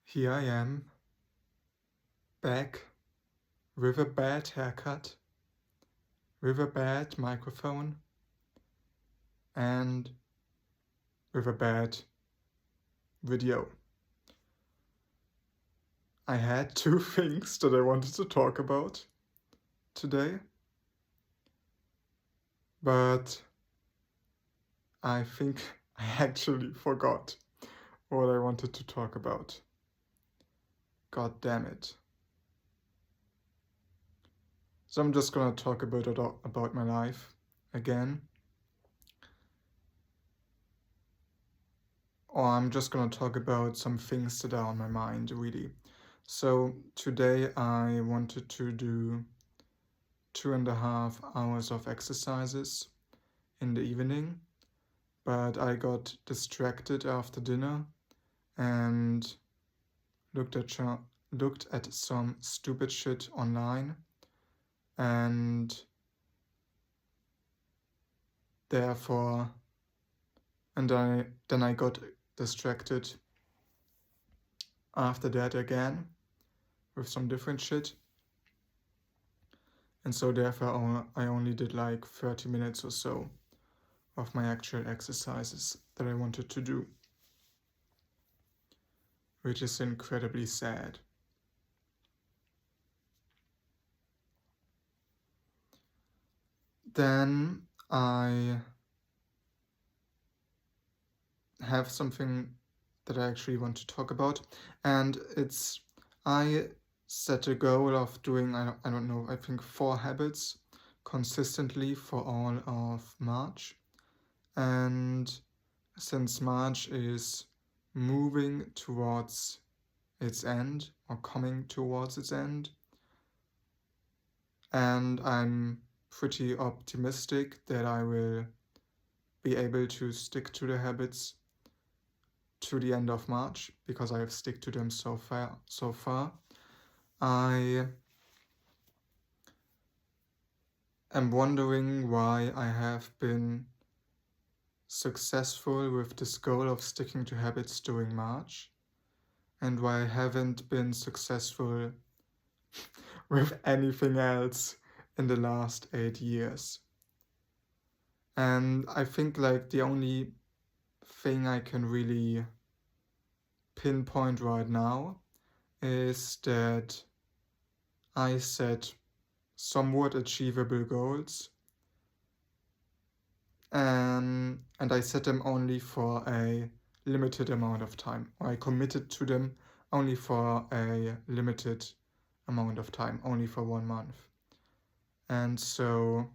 Here I am, back with a bad haircut, with a bad microphone, and with a bad video. I had two things that I wanted to talk about today, but I think I actually forgot what I wanted to talk about. God damn it. So I'm just gonna talk about my life again. Or I'm just gonna talk about some things that are on my mind, really. So today I wanted to do 2.5 hours of exercises in the evening, but I got distracted after dinner and looked at some stupid shit online, and therefore then I got distracted after that again with some different shit, and so therefore I only did like 30 minutes or so of my actual exercises that I wanted to do, which is incredibly sad. Then I have something that I actually want to talk about, and I set a goal of doing, I don't know, I think 4 habits consistently for all of March. And since March is moving towards its end, or coming towards its end, and I'm pretty optimistic that I will be able to stick to the habits to the end of March, because I have stuck to them so far. I am wondering why I have been successful with this goal of sticking to habits during March, and why I haven't been successful with anything else in the last 8 years. And I think like the only thing I can really pinpoint right now is that I set somewhat achievable goals, and I set them only for a limited amount of time, or I committed to them only for a limited amount of time, only for 1 month. And so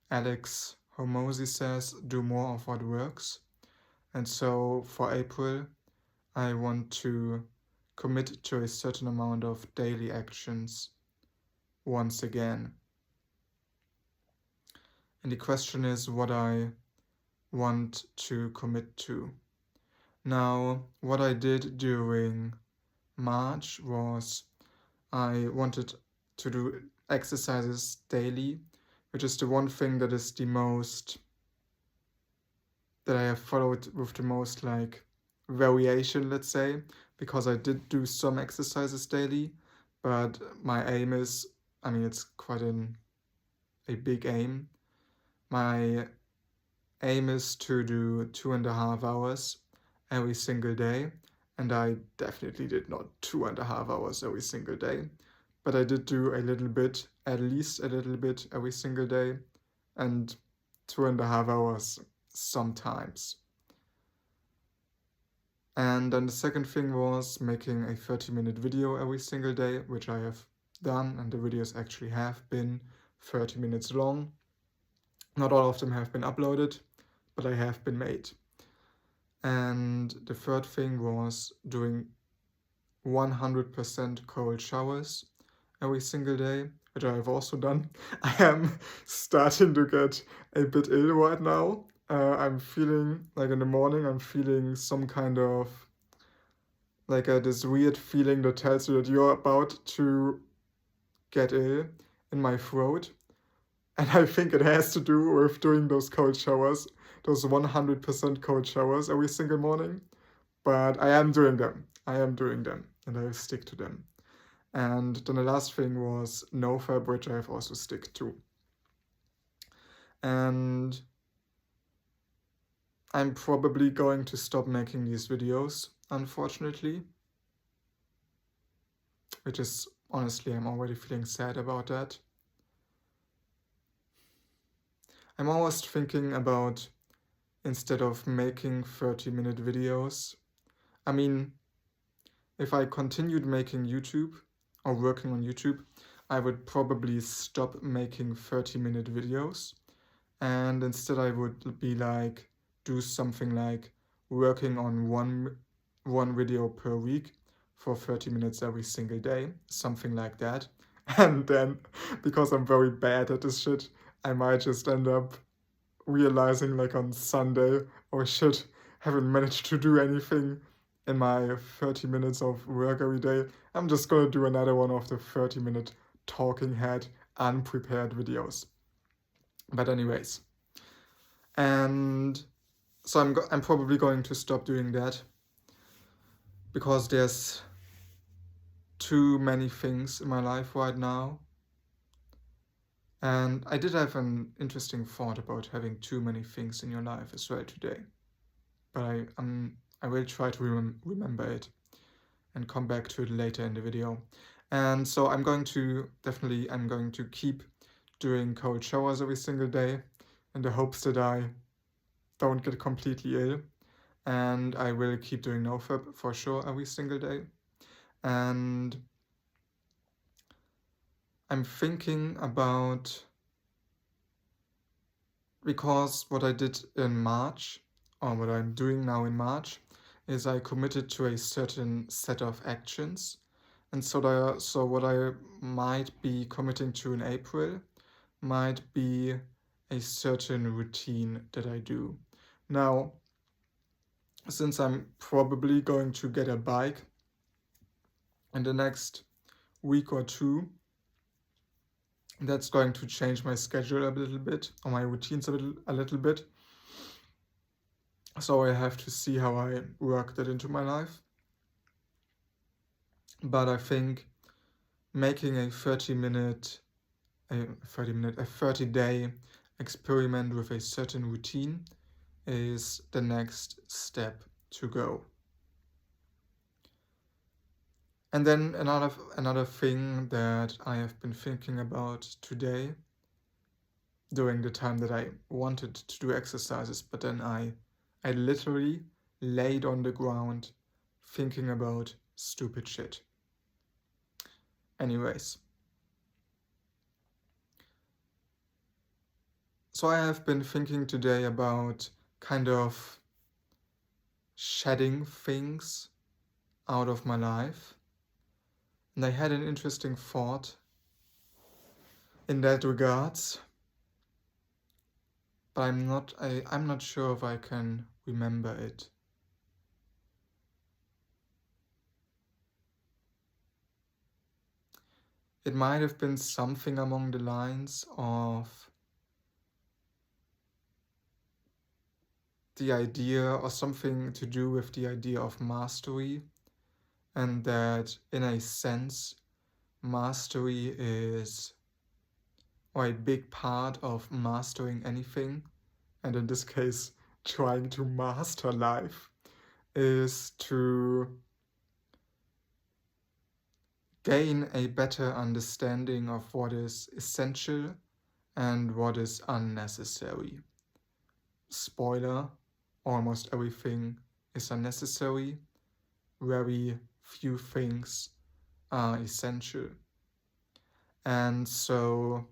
Alex Hormozy says, do more of what works. And so for April, I want to commit to a certain amount of daily actions once again. And the question is what I want to commit to. Now, what I did during March was I wanted to do exercises daily, which is the one thing that is the most, that I have followed with the most like variation, let's say, because I did do some exercises daily, but my aim is, I mean, it's quite a big aim. My aim is to do 2.5 hours every single day, and I definitely did not 2.5 hours every single day, but I did do a little bit, at least a little bit every single day, and 2.5 hours sometimes. And then the second thing was making a 30-minute video every single day, which I have done, and the videos actually have been 30 minutes long. Not all of them have been uploaded, but I have been made. And the third thing was doing 100% cold showers every single day, which I have also done. I am starting to get a bit ill right now. I'm feeling, like in the morning, I'm feeling some kind of, like this weird feeling that tells you that you're about to get ill in my throat. And I think it has to do with doing those cold showers, those 100% cold showers every single morning. But I am doing them. I am doing them and I will stick to them. And then the last thing was NoFap, which I have also stick to. And I'm probably going to stop making these videos, unfortunately. Which is, honestly, I'm already feeling sad about that. I'm almost thinking about, instead of making 30-minute videos, I mean, if I continued making YouTube or working on YouTube, I would probably stop making 30-minute videos, and instead I would be like, do something like working on one video per week for 30 minutes every single day, something like that. And then, because I'm very bad at this shit, I might just end up realizing like on Sunday, oh shit, haven't managed to do anything in my 30 minutes of work every day. I'm just gonna do another one of the 30-minute talking head unprepared videos. But anyways, and so I'm probably going to stop doing that because there's too many things in my life right now. And I did have an interesting thought about having too many things in your life as well today. But I will try to remember it and come back to it later in the video. And so I'm going to keep doing cold showers every single day in the hopes that I don't get completely ill. And I will keep doing NoFap for sure every single day. And I'm thinking about, because what I did in March, or what I'm doing now in March, is I committed to a certain set of actions. And so what I might be committing to in April might be a certain routine that I do. Now, since I'm probably going to get a bike in the next week or two, that's going to change my schedule a little bit, or my routines a little bit. So I have to see how I work that into my life. But I think making a 30-day experiment with a certain routine is the next step to go. And then another thing that I have been thinking about today, during the time that I wanted to do exercises, but then I literally laid on the ground thinking about stupid shit. Anyways, so I have been thinking today about kind of shedding things out of my life. And I had an interesting thought in that regards, but I'm not sure if I can remember it. It might have been something along the lines of the idea, or something to do with the idea of mastery, and that in a sense, mastery is, or a big part of mastering anything, and in this case, trying to master life, is to gain a better understanding of what is essential and what is unnecessary. Spoiler, almost everything is unnecessary. Very few things are essential. And so,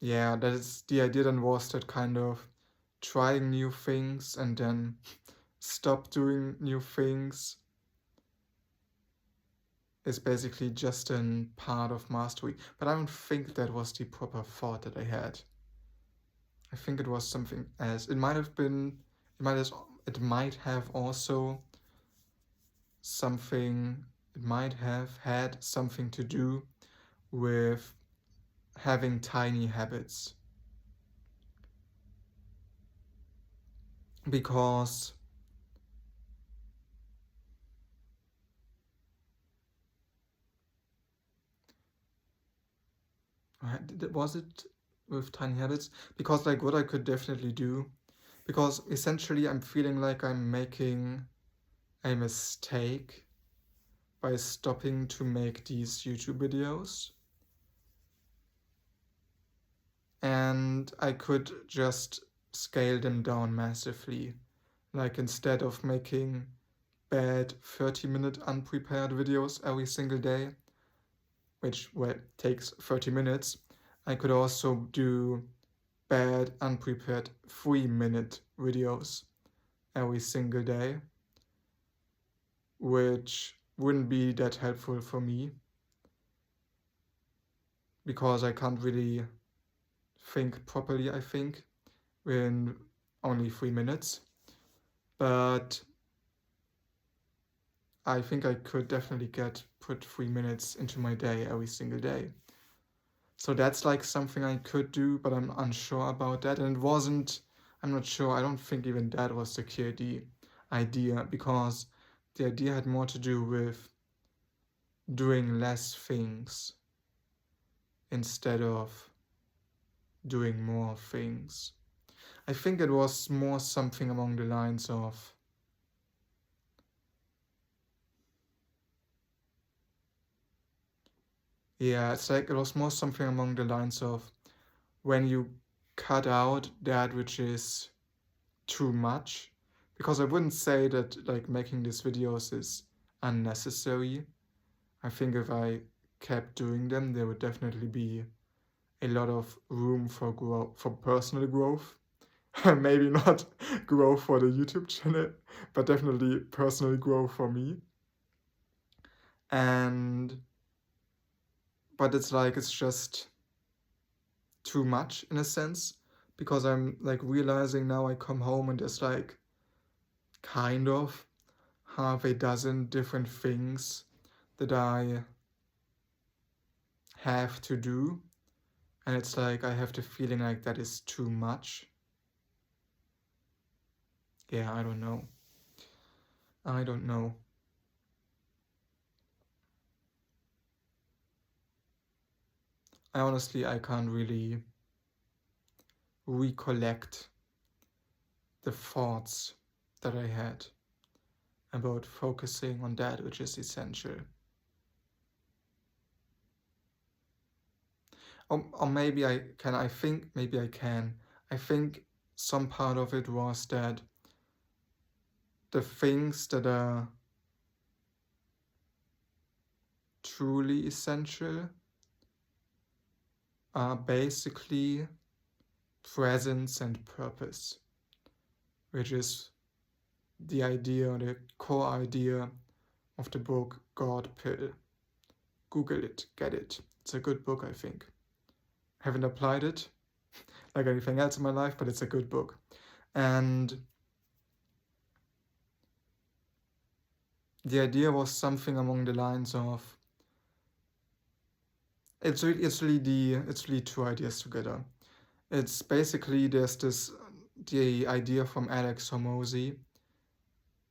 yeah, that is the idea then, was that kind of trying new things and then stop doing new things is basically just a part of mastery. But I don't think that was the proper thought that I had. I think it was something else. It might have also something, it might have had something to do with having tiny habits. Because Was it with Tiny Habits? Because like what I could definitely do, because essentially I'm feeling like I'm making a mistake by stopping to make these YouTube videos. And I could just scale them down massively. Like instead of making bad 30-minute unprepared videos every single day, which well takes 30 minutes, I could also do bad unprepared 3-minute videos every single day, which wouldn't be that helpful for me because I can't really think properly, I think, in only 3 minutes. But I think I could definitely put 3 minutes into my day every single day. So that's like something I could do, but I'm unsure about that. And I'm not sure, I don't think even that was the key idea, because the idea had more to do with doing less things instead of doing more things. I think it was more something along the lines of it's like it was more something along the lines of when you cut out that which is too much, because I wouldn't say that like making these videos is unnecessary. I think if I kept doing them, there would definitely be a lot of room for for personal growth. Maybe not growth for the YouTube channel, but definitely personal growth for me. And but it's just too much in a sense, because I'm like realizing now I come home and there's like kind of half a dozen different things that I have to do, and it's like I have the feeling like that is too much. Yeah, I don't know. I don't know. I can't really recollect the thoughts that I had about focusing on that which is essential. Or maybe I can, I think maybe I can. I think some part of it was that the things that are truly essential are basically presence and purpose, which is the idea, the core idea of the book God Pill. Google it, get it. It's a good book, I think. Haven't applied it like anything else in my life, but it's a good book. And the idea was something along the lines of it's really two ideas together. It's basically there's the idea from Alex Hormozy,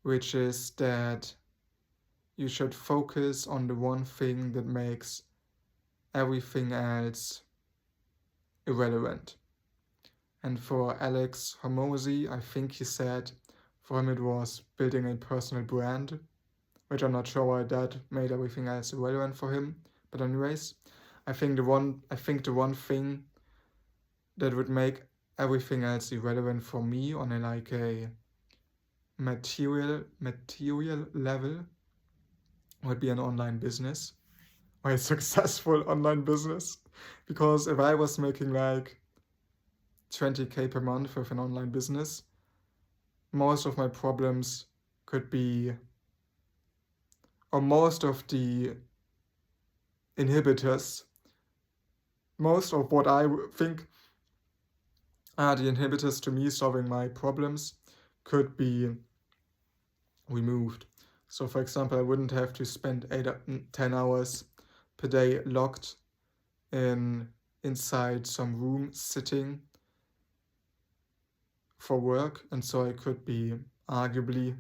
which is that you should focus on the one thing that makes everything else irrelevant. And for Alex Hormozy, I think he said for him it was building a personal brand, which I'm not sure why that made everything else irrelevant for him. But anyways, I think the one thing that would make everything else irrelevant for me on a material level would be an online business, or a successful online business. Because if I was making like 20K per month with an online business, most of my problems could be, or most of the inhibitors, most of what I think are the inhibitors to me solving my problems could be removed. So for example, I wouldn't have to spend 10 hours per day locked inside some room sitting for work, and so I could be arguably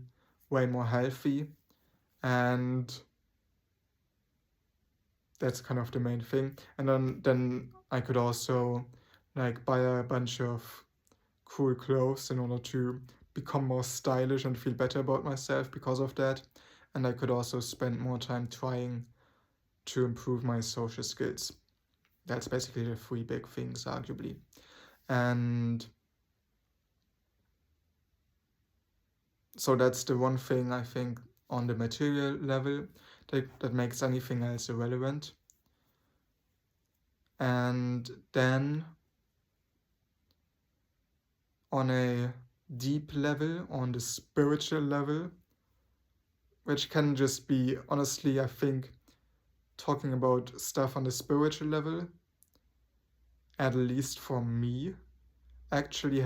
way more healthy and That's kind of the main thing. And then I could also like buy a bunch of cool clothes in order to become more stylish and feel better about myself because of that. And I could also spend more time trying to improve my social skills. That's basically the three big things, arguably. And so that's the one thing I think on the material level that makes anything else irrelevant. And then on a deep level, on the spiritual level, which can just be, honestly, I think talking about stuff on the spiritual level, at least for me, actually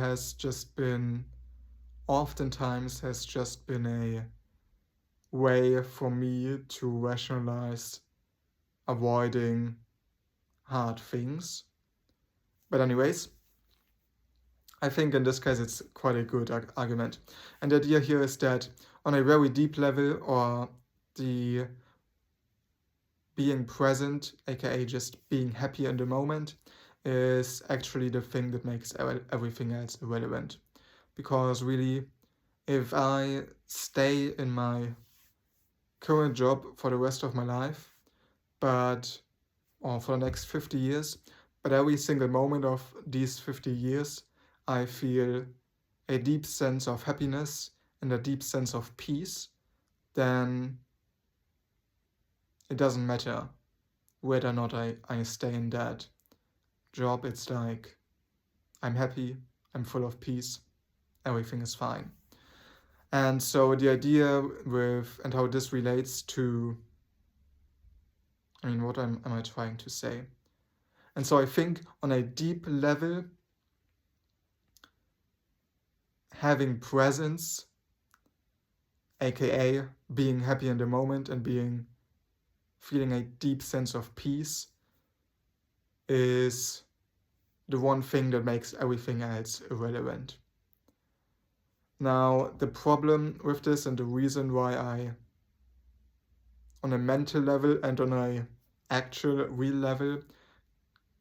oftentimes has just been a way for me to rationalize avoiding hard things. But anyways, I think in this case it's quite a good argument. And the idea here is that on a very deep level, or the being present, aka just being happy in the moment, is actually the thing that makes everything else irrelevant. Because really, if I stay in my current job for the rest of my life, or for the next 50 years, but every single moment of these 50 years, I feel a deep sense of happiness and a deep sense of peace, then it doesn't matter whether or not I stay in that job. It's like I'm happy, I'm full of peace, everything is fine. And so the idea with and how this relates to, what am I trying to say? And so I think on a deep level, having presence, aka being happy in the moment and feeling a deep sense of peace, is the one thing that makes everything else irrelevant. Now, the problem with this and the reason why I, on a mental level and on a actual real level,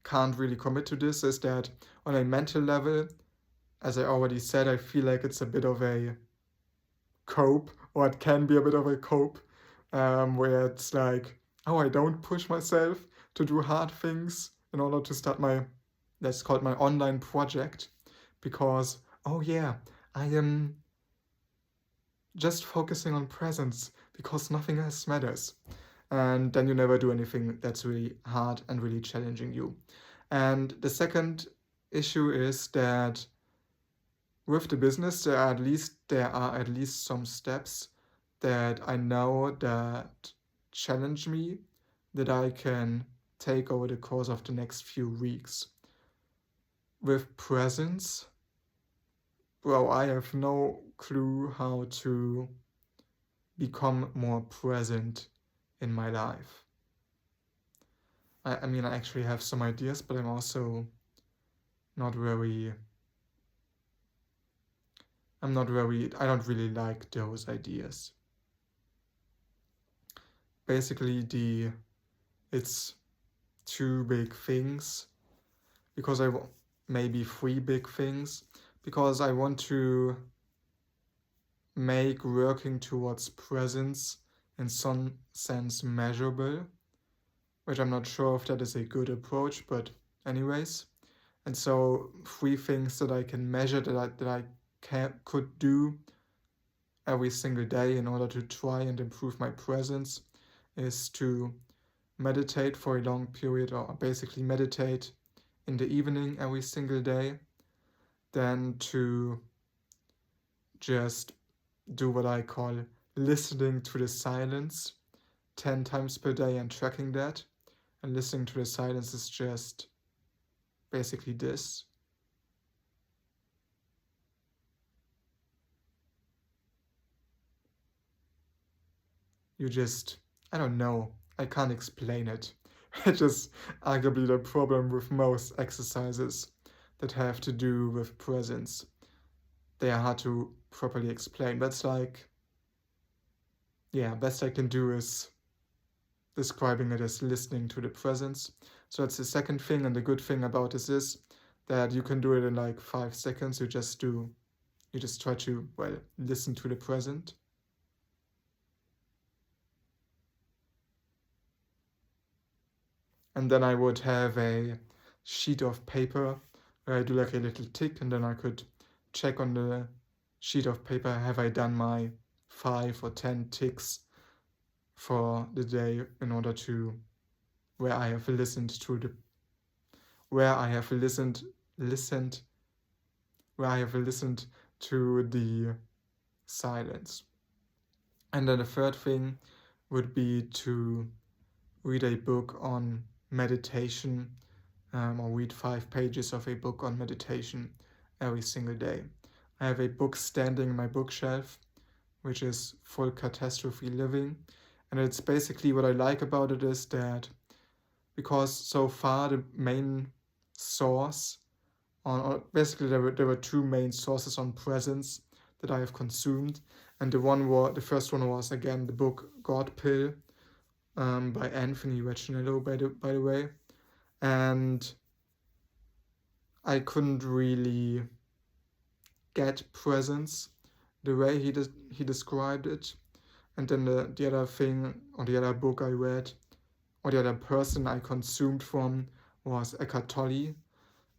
can't really commit to this is that on a mental level, as I already said, I feel like it's a bit of a cope, or it can be a bit of a cope, where it's like, oh, I don't push myself to do hard things in order to start let's call it my online project, because, oh yeah, I am just focusing on presence because nothing else matters. And then you never do anything that's really hard and really challenging you. And the second issue is that with the business, there are at least some steps that I know that challenge me, that I can take over the course of the next few weeks. With presence, well, I have no clue how to become more present in my life. I actually have some ideas, but I'm also not very, I don't really like those ideas. Basically, it's two big things, because maybe three big things, because I want to make working towards presence in some sense measurable, which I'm not sure if that is a good approach, but anyways. And so three things that I can measure, that I could do every single day in order to try and improve my presence, is to meditate for a long period, or basically meditate in the evening every single day, then to just do what I call listening to the silence 10 times per day and tracking that. And listening to the silence is just basically this. I don't know, I can't explain it. It's just arguably the problem with most exercises that have to do with presence. They are hard to properly explain. Best I can do is describing it as listening to the presence. So that's the second thing, and the good thing about this is that you can do it in like 5 seconds. You just try to, well, listen to the present. And then I would have a sheet of paper where I do like a little tick, and then I could check on the sheet of paper, have I done my 5 or 10 ticks for the day, in order to where I have listened to the where I have listened to the silence. And then the third thing would be to read a book on meditation, or read 5 pages of a book on meditation every single day. I have a book standing in my bookshelf, which is Full Catastrophe Living. And it's basically, what I like about it is that, because so far the main source basically there were 2 main sources on presence that I have consumed, and the first one was again the book God Pill, by Anthony Reginello, by the way, and I couldn't really get presence the way he described it. And then the other thing, or the other book I read, or the other person I consumed from, was Eckhart Tolle.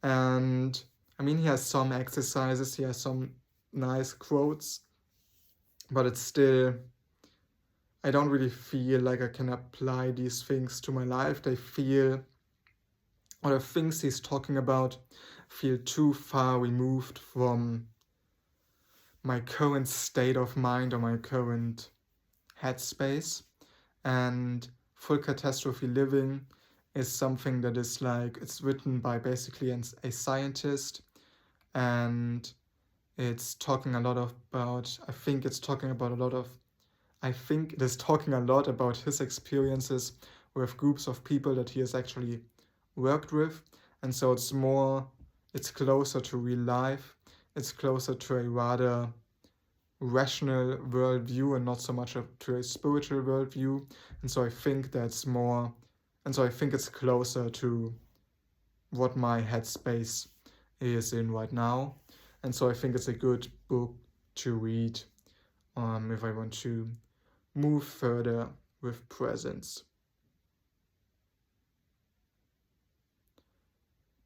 And I mean, he has some exercises, he has some nice quotes, but it's still, I don't really feel like I can apply these things to my life. They feel, or the things he's talking about, feel too far removed from my current state of mind or my current headspace. And Full Catastrophe Living is something that is like, it's written by basically a scientist, and it's talking a lot about, I think it is talking a lot about his experiences with groups of people that he has actually worked with. And so it's closer to real life, it's closer to a rather rational worldview and not so much to a spiritual worldview. And so I think it's closer to what my headspace is in right now. And so I think it's a good book to read, if I want to move further with presence.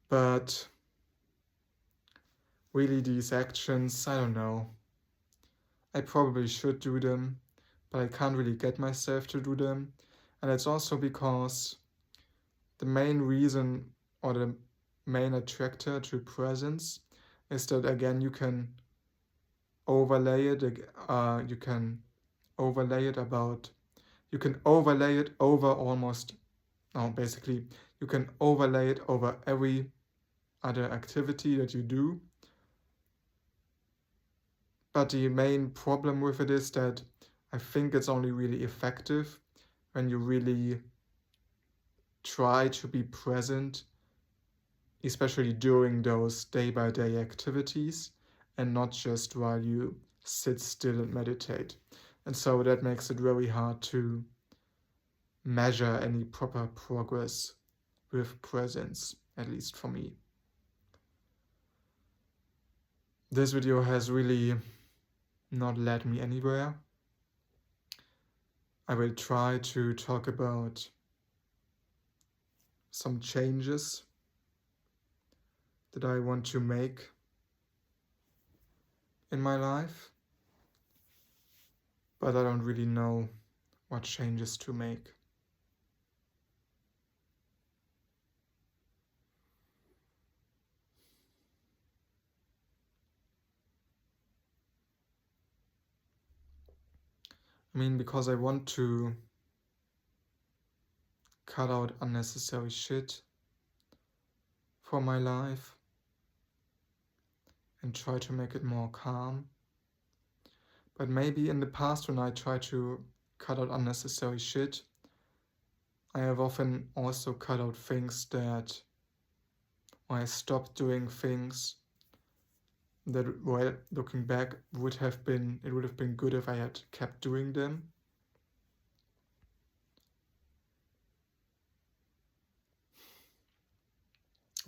But really, these actions, I don't know. I probably should do them, but I can't really get myself to do them. And it's also because the main reason, or the main attractor to presence, is that again you can overlay it over almost, no, basically you can overlay it over every other activity that you do. But the main problem with it is that I think it's only really effective when you really try to be present, especially during those day-by-day activities, and not just while you sit still and meditate. And so that makes it very hard to measure any proper progress with presence, at least for me. This video has really not led me anywhere. I will try to talk about some changes that I want to make in my life, but I don't really know what changes to make. I mean, because I want to cut out unnecessary shit for my life and try to make it more calm. But maybe in the past, when I try to cut out unnecessary shit, I have often also cut out things that, or I stopped doing things that, well, looking back, it would have been good if I had kept doing them.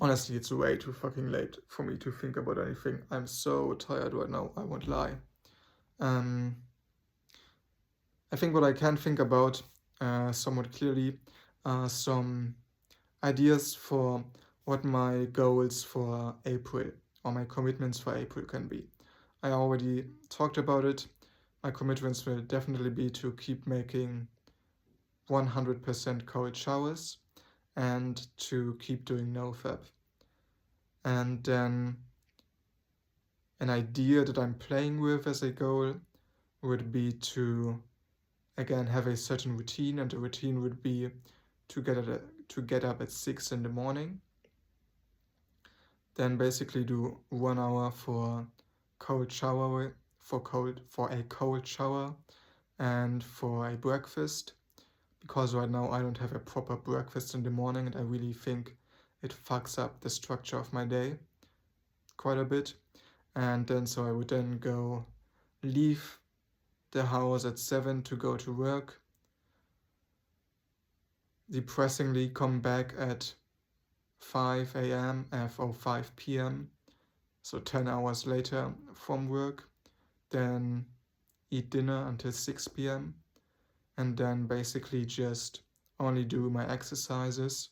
Honestly, it's way too fucking late for me to think about anything. I'm so tired right now, I won't lie. I think what I can think about somewhat clearly are some ideas for what my goals for April or my commitments for April can be. I already talked about it. My commitments will definitely be to keep making 100% cold showers and to keep doing nofap. And then an idea that I'm playing with as a goal would be to again have a certain routine, and the routine would be to get up at 6 in the morning, then basically do 1 hour for cold shower for a cold shower and for a breakfast, because right now I don't have a proper breakfast in the morning and I really think it fucks up the structure of my day quite a bit. And then so I would then go leave the house at 7 to go to work, depressingly come back at 5 a.m. or 5 p.m., so 10 hours later from work, then eat dinner until 6 p.m., and then basically just only do my exercises.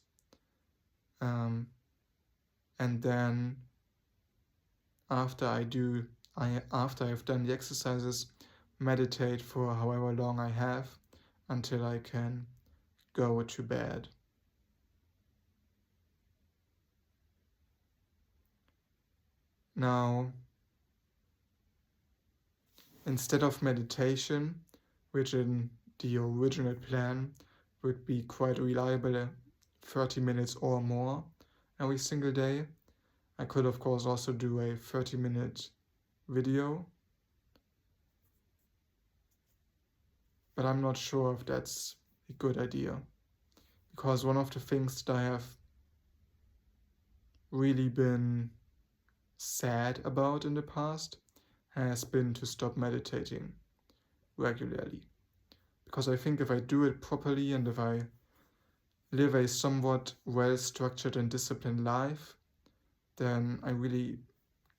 And then after I've done the exercises, meditate for however long I have until I can go to bed. Now, instead of meditation, which in the original plan would be quite reliable 30 minutes or more every single day, I could of course also do a 30-minute video, but I'm not sure if that's a good idea, because one of the things that I have really been sad about in the past has been to stop meditating regularly. Because I think if I do it properly and if I live a somewhat well-structured and disciplined life, then I really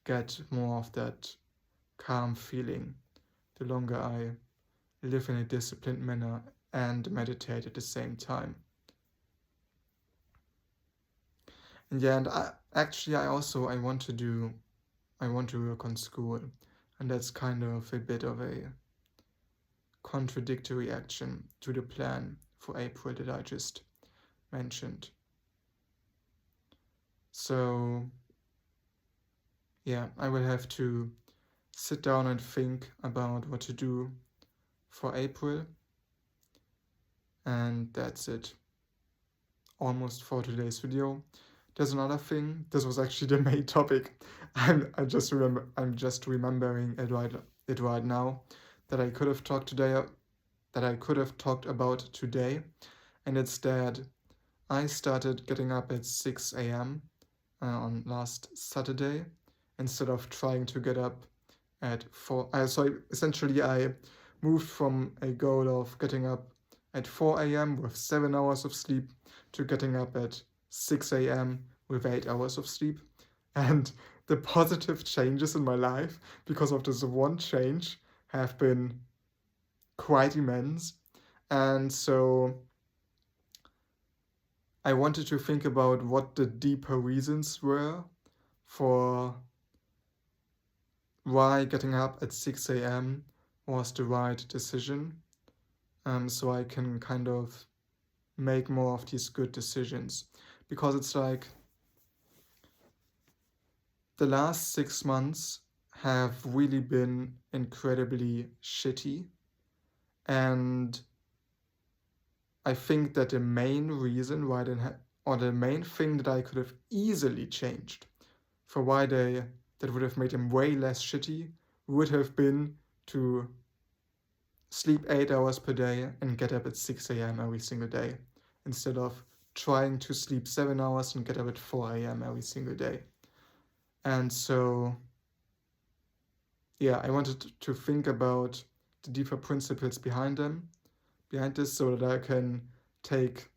get more of that calm feeling the longer I live in a disciplined manner and meditate at the same time. And yeah, and I want to work on school, and that's kind of a bit of a contradictory action to the plan for April that I just mentioned. So yeah, I will have to sit down and think about what to do for April, and that's it almost for today's video. There's another thing. This was actually the main topic. I'm just remembering it right now that I could have talked about today, and it's that I started getting up at 6 a.m. On last Saturday instead of trying to get up at 4. So essentially I moved from a goal of getting up at 4 a.m. with 7 hours of sleep to getting up at 6 a.m. with 8 hours of sleep. And the positive changes in my life because of this one change have been quite immense. And so I wanted to think about what the deeper reasons were for why getting up at 6 a.m. was the right decision, so I can kind of make more of these good decisions. Because it's like the last 6 months have really been incredibly shitty, and I think that the main reason why the main thing that I could have easily changed for why that would have made them way less shitty would have been to sleep 8 hours per day and get up at 6 a.m. every single day, instead of trying to sleep 7 hours and get up at 4 a.m. every single day. And so, yeah, I wanted to think about the deeper principles behind this, so that I can take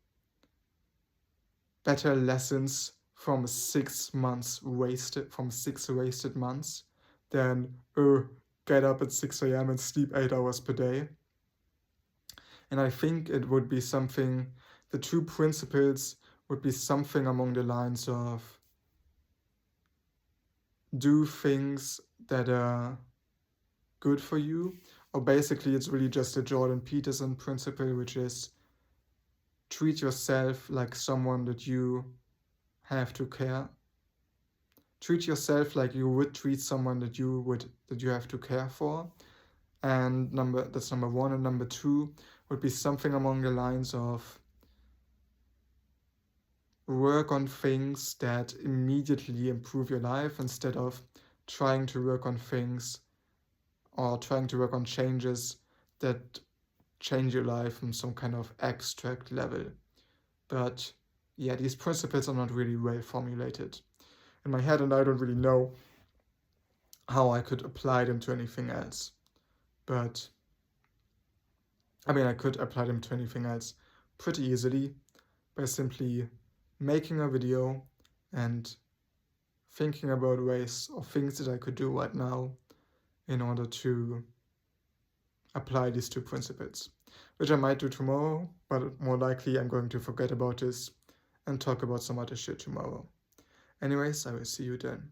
better lessons from 6 months wasted, from 6 wasted months, than get up at 6 a.m. and sleep 8 hours per day. And I think it would be something, the two principles would be something along the lines of do things that are good for you, or basically it's really just a Jordan Peterson principle, which is treat yourself like someone that you have to care. Treat yourself like you would treat someone that you have to care for. And that's number one. And number two would be something along the lines of work on things that immediately improve your life instead of trying to work on things or trying to work on changes that change your life from some kind of abstract level. But yeah, these principles are not really well formulated in my head, and I don't really know how I could apply them to anything else. But I mean, I could apply them to anything else pretty easily by simply making a video and thinking about ways or things that I could do right now in order to apply these two principles, which I might do tomorrow, but more likely I'm going to forget about this and talk about some other shit tomorrow. Anyways, I will see you then.